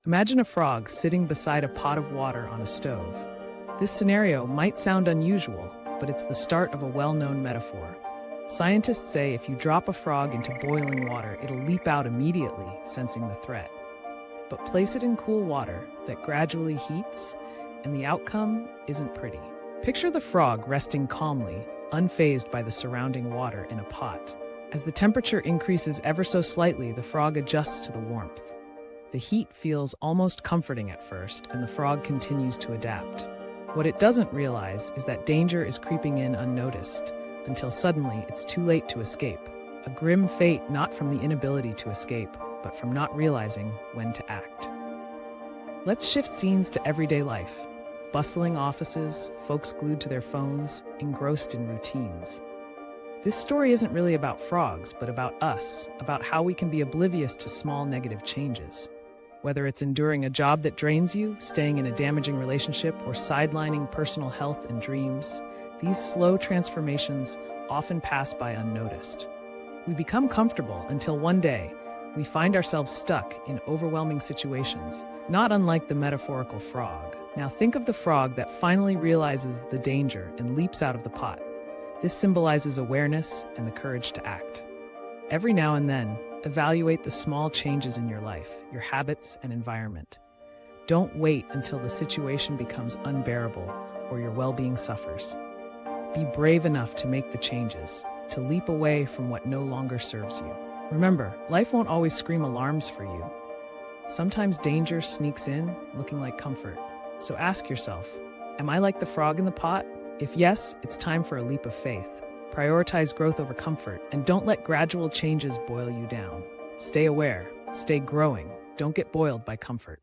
Imagine a frog sitting beside a pot of water on a stove. This scenario might sound unusual, but it's the start of a well-known metaphor. Scientists say if you drop a frog into boiling water, it'll leap out immediately, sensing the threat. But place it in cool water that gradually heats, and the outcome isn't pretty. Picture the frog resting calmly, unfazed by the surrounding water in a pot. As the temperature increases ever so slightly, the frog adjusts to the warmth. The heat feels almost comforting at first, and the frog continues to adapt. What it doesn't realize is that danger is creeping in unnoticed, until suddenly it's too late to escape. A grim fate not from the inability to escape, but from not realizing when to act. Let's shift scenes to everyday life. Bustling offices, folks glued to their phones, engrossed in routines. This story isn't really about frogs, but about us, about how we can be oblivious to small negative changes. Whether it's enduring a job that drains you, staying in a damaging relationship, or sidelining personal health and dreams, these slow transformations often pass by unnoticed. We become comfortable until one day, we find ourselves stuck in overwhelming situations, not unlike the metaphorical frog. Now think of the frog that finally realizes the danger and leaps out of the pot. This symbolizes awareness and the courage to act. Every now and then, evaluate the small changes in your life, your habits and environment. Don't wait until the situation becomes unbearable or your well-being suffers. Be brave enough to make the changes, to leap away from what no longer serves you. Remember, life won't always scream alarms for you. Sometimes danger sneaks in, looking like comfort. So ask yourself, am I like the frog in the pot? If yes, it's time for a leap of faith. Prioritize growth over comfort, and don't let gradual changes boil you down. Stay aware, stay growing, don't get boiled by comfort.